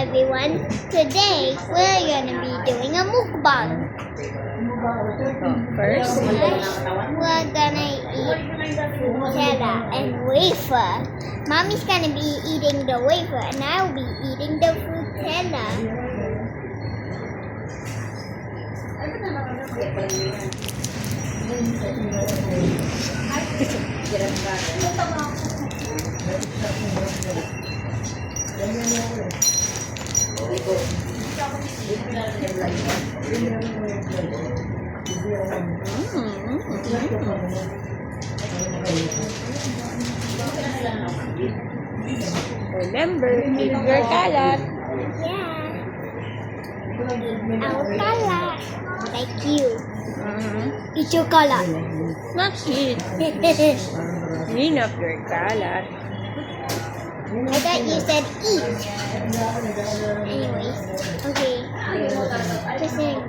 everyone. Today we're gonna be doing a mukbang. First, We're gonna eat Nutella and wafer. Mommy's gonna be eating the wafer and I'll be eating the Nutella. remember, eat your kalat. Yeah. Our color. Like you. Eat your color. Not eat. Clean up your kalat. I thought you said eat. Anyways, okay. Just saying.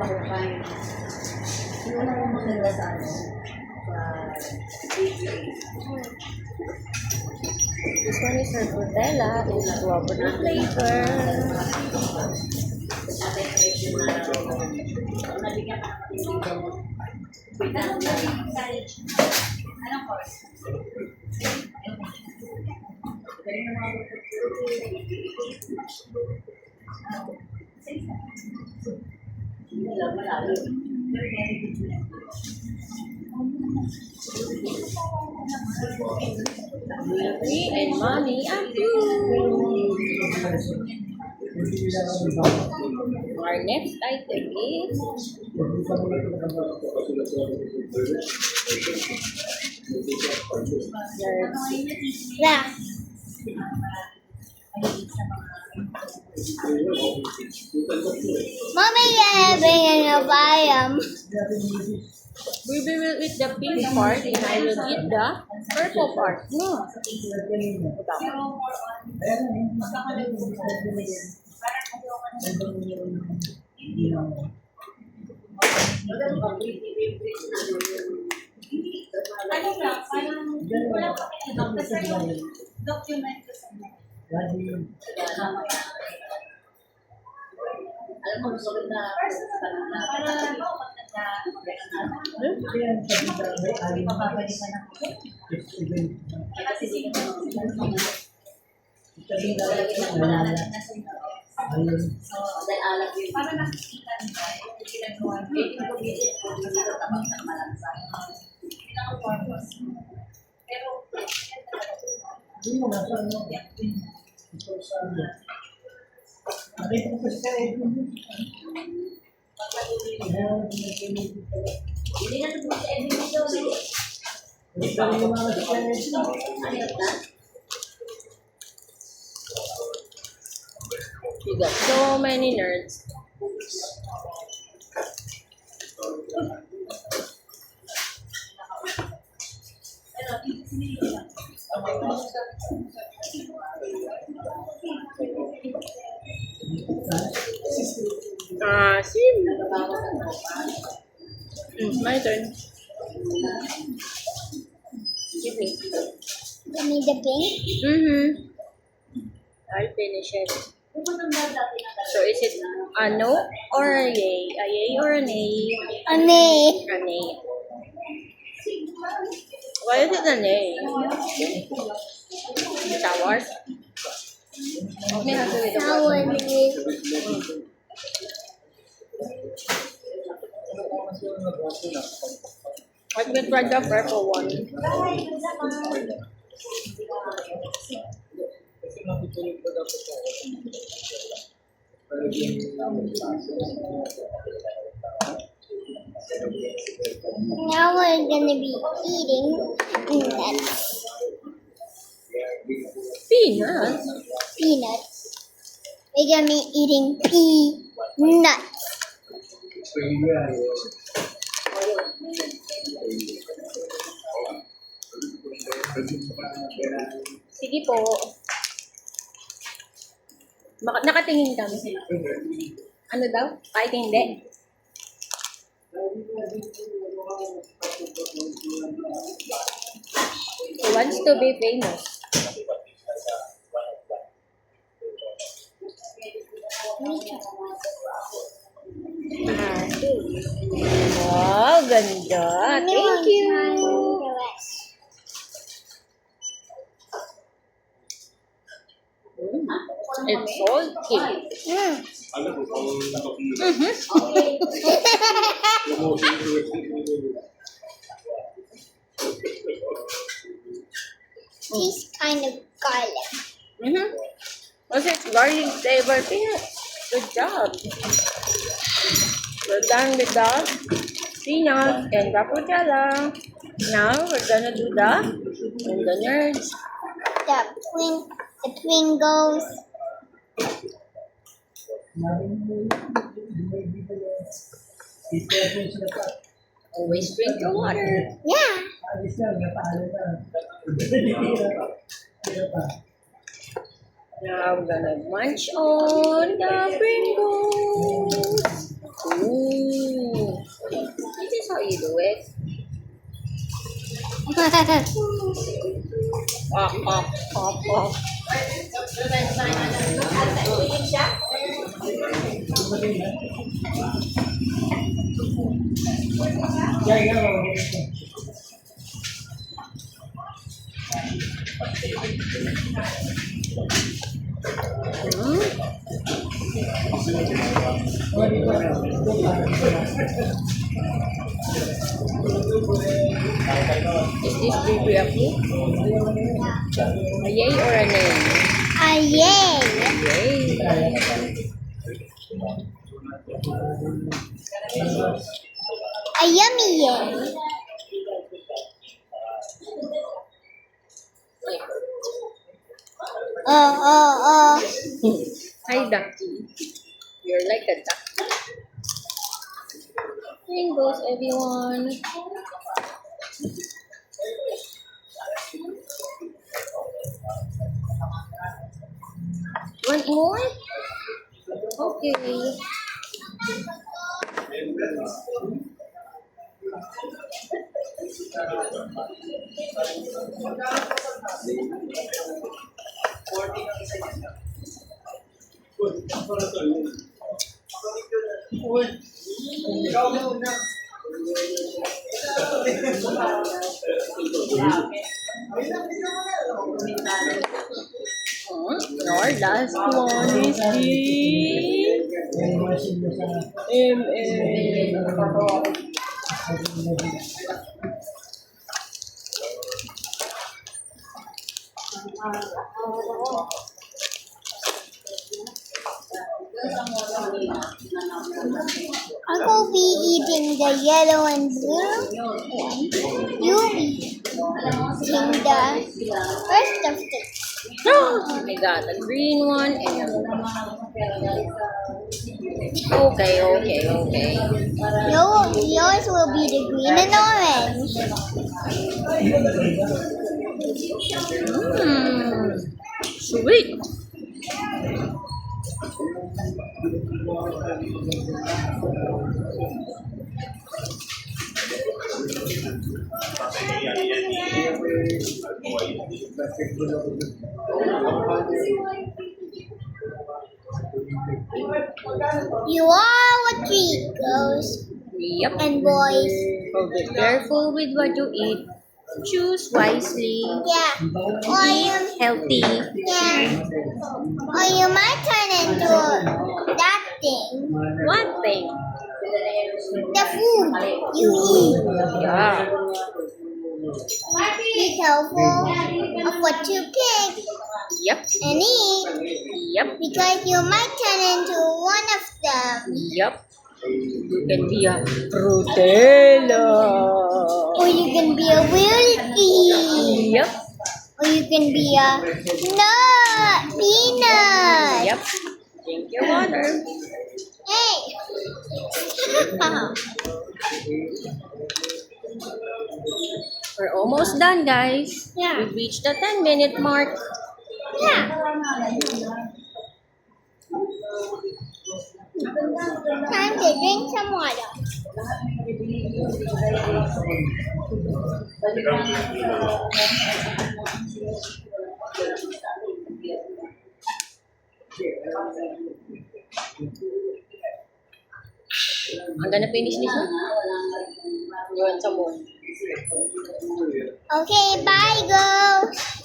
This one is her Nutella. It's strawberry flavor. Me and mommy approve. Our next item is Yeah. Mommy, bringing a biome. we will eat the pink part and I will eat the purple part. No. You got so many nerds. Sim. My turn. Give me. Give me the pink. I'll finish it. So is it a no or a yay? A yay or a nay? A nay. A nay. Why is it a nay? Sour? Sour. I can try the purple one. Now we're gonna be eating nuts. Peanuts? Peanuts. We're gonna be eating peanuts. Sige po. Nakatingin kami. Ano daw? Kahit hindi. He wants to be famous. Me try. Wow, ganda. Mommy Thank won't you. try the rest. It's salty. Mm. Tastes kind of garlic. Because it's garlic flavor. Good job. We're done with the peanuts and cappuccino. Now we're gonna do the nerds. The Pringles. Always drink your water. Yeah. Now we're gonna munch on the Pringles. Ooh. This is how you do it. Pop. Is this baby a food? A yay or a nay? Yay. Yay. A yummy yay. Hi, ducky. You're like a duck. Pringles, everyone. Want more? Okay. Our last one is I will be eating the yellow and blue one. You'll be eating the rest of the. I got the green one and okay. Yours will be the green and orange. Sweet. You are what treat, girls Yep. and boys. So be careful with what you eat. Choose wisely. Yeah. Or you, Healthy. yeah. Or you might turn into that thing. What thing? The food you eat. Yeah. Be careful of what you pick Yep. and eat, Yep. because you might turn into one of them. Yep. You can be a Frutella. Or you can be a wilkie. Yep. Or you can be a peanut. Yep. Drink your water. Hey. We're almost done, guys. Yeah. We've reached the 10-minute mark. Yeah. Time to drink some water. I'm gonna finish this one. You want some more? Okay, bye, girls.